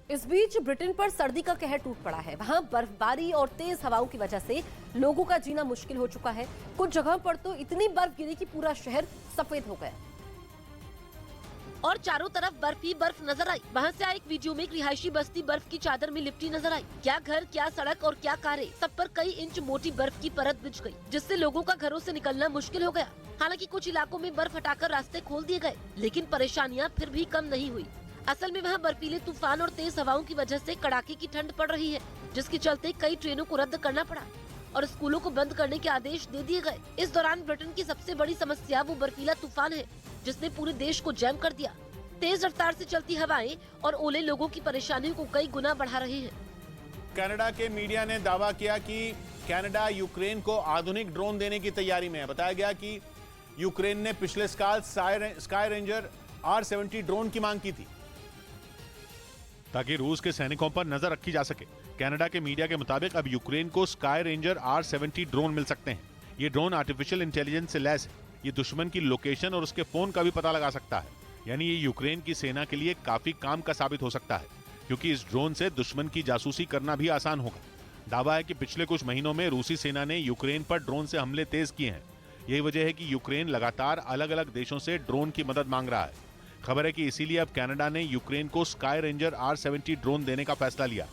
इस बीच ब्रिटेन पर सर्दी का कहर टूट पड़ा है। वहां बर्फबारी और तेज हवाओं की वजह से लोगों का जीना मुश्किल हो चुका है। कुछ जगहों पर तो इतनी बर्फ गिरी कि पूरा शहर सफेद हो गया और चारों तरफ बर्फ ही बर्फ नजर आई। वहां से आए एक वीडियो में एक रिहायशी बस्ती बर्फ की चादर में लिपटी नजर आई। क्या घर, क्या सड़क और क्या कारें, सब पर कई इंच मोटी बर्फ की परत बिछ गई, जिससे लोगों का घरों से निकलना मुश्किल हो गया। हालांकि कुछ इलाकों में बर्फ हटाकर रास्ते खोल दिए गए, लेकिन परेशानियां फिर भी कम नहीं हुई। असल में वहाँ बर्फीले तूफान और तेज हवाओं की वजह से कड़ाके की ठंड पड़ रही है, जिसके चलते कई ट्रेनों को रद्द करना पड़ा और स्कूलों को बंद करने के आदेश दे दिए गए। इस दौरान ब्रिटेन की सबसे बड़ी समस्या वो बर्फीला तूफान है, जिसने पूरे देश को जैम कर दिया। तेज रफ्तार से चलती हवाएं और ओले लोगों की परेशानियों को कई गुना बढ़ा रहे हैं। कनाडा के मीडिया ने दावा किया कि कनाडा यूक्रेन को आधुनिक ड्रोन देने की तैयारी में है। बताया गया कि यूक्रेन ने पिछले साल स्काई रेंजर R-70 ड्रोन की मांग की थी ताकि रूस के सैनिकों पर नजर रखी जा सके। कनाडा के मीडिया के मुताबिक अब यूक्रेन को स्काई रेंजर R-70 ड्रोन मिल सकते हैं। ये ड्रोन आर्टिफिशियल इंटेलिजेंस से लैस है। ये दुश्मन की लोकेशन और उसके फोन का भी पता लगा सकता है। यानी ये यूक्रेन की सेना के लिए काफी काम का साबित हो सकता है, क्योंकि इस ड्रोन से दुश्मन की जासूसी करना भी आसान होगा। दावा है कि पिछले कुछ महीनों में रूसी सेना ने यूक्रेन पर ड्रोन से हमले तेज किए हैं। यही वजह है कि यूक्रेन लगातार अलग अलग देशों से ड्रोन की मदद मांग रहा है। खबर है कि इसीलिए अब कनाडा ने यूक्रेन को स्काई रेंजर R-70 ड्रोन देने का फैसला लिया।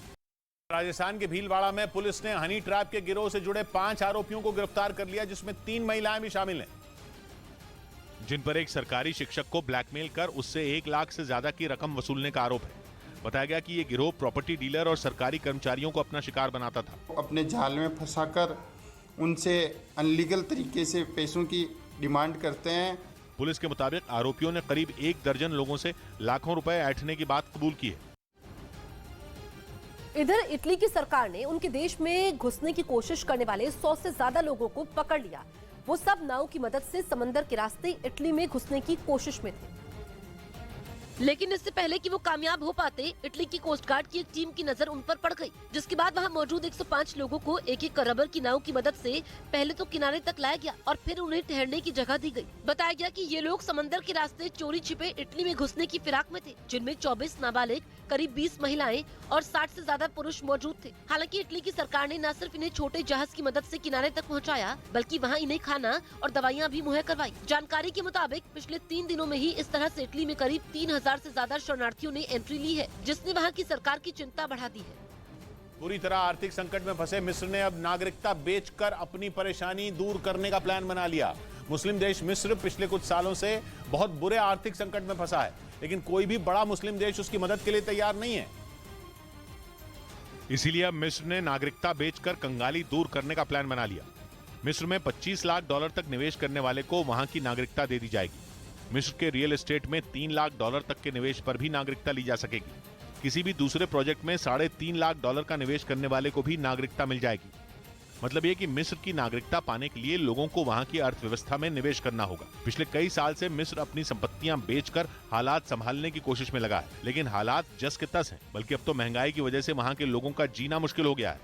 राजस्थान के भीलवाड़ा में पुलिस ने हनी ट्रैप के गिरोह से जुड़े 5 आरोपियों को गिरफ्तार कर लिया, जिसमें 3 महिलाएं भी शामिल हैं, जिन पर एक सरकारी शिक्षक को ब्लैकमेल कर उससे 1 लाख से ज्यादा की रकम वसूलने का आरोप है। बताया गया कि ये गिरोह प्रॉपर्टी डीलर और सरकारी कर्मचारियों को अपना शिकार बनाता था। अपने जाल में फंसाकर उनसे अनलीगल तरीके से पैसों की डिमांड करते हैं। पुलिस के मुताबिक आरोपियों ने करीब 1 दर्जन लोगों से लाखों रुपए ऐंठने की बात कबूल की है। इधर इटली की सरकार ने उनके देश में घुसने की कोशिश करने वाले 100 से ज्यादा लोगों को पकड़ लिया। वो सब नाव की मदद से समंदर के रास्ते इटली में घुसने की कोशिश में थे, लेकिन इससे पहले कि वो कामयाब हो पाते, इटली की कोस्ट गार्ड की एक टीम की नजर उन पर पड़ गई, जिसके बाद वहां मौजूद 105 लोगों को एक रबर की नाव की मदद से पहले तो किनारे तक लाया गया और फिर उन्हें ठहरने की जगह दी गई। बताया गया कि ये लोग समंदर के रास्ते चोरी छिपे इटली में घुसने की फिराक में थे, जिनमें 24 नाबालिग, करीब 20 महिलाएं और 60 से ज्यादा पुरुष मौजूद थे। हालांकि इटली की सरकार ने न सिर्फ इन्हें छोटे जहाज की मदद से किनारे तक पहुंचाया, बल्कि वहां इन्हें खाना और दवाइयां भी मुहैया करवाई। जानकारी के मुताबिक पिछले 3 दिनों में ही इस तरह से इटली में करीब 3000 से ज्यादा शरणार्थियों ने एंट्री ली है, जिसने वहां की सरकार की चिंता बढ़ा दी है। पूरी तरह आर्थिक संकट में फंसे मिस्र ने अब नागरिकता बेचकर अपनी परेशानी दूर करने का प्लान बना लिया। मुस्लिम देश मिस्र पिछले कुछ सालों से बहुत बुरे आर्थिक संकट में फंसा है, लेकिन कोई भी बड़ा मुस्लिम देश उसकी मदद के लिए तैयार नहीं है। इसीलिए अब मिस्र ने नागरिकता बेचकर कंगाली दूर करने का प्लान बना लिया। मिस्र में $25 लाख तक निवेश करने वाले को वहां की नागरिकता दे दी जाएगी। मिस्र के रियल एस्टेट में $3 लाख तक के निवेश पर भी नागरिकता ली जा सकेगी। किसी भी दूसरे प्रोजेक्ट में $3.5 लाख का निवेश करने वाले को भी नागरिकता मिल जाएगी। मतलब ये कि मिस्र की नागरिकता पाने के लिए लोगों को वहां की अर्थव्यवस्था में निवेश करना होगा। पिछले कई साल से मिस्र अपनी संपत्तियां बेचकर हालात संभालने की कोशिश में लगा है, लेकिन हालात जस के तस हैं, बल्कि अब तो महंगाई की वजह से वहां के लोगों का जीना मुश्किल हो गया है।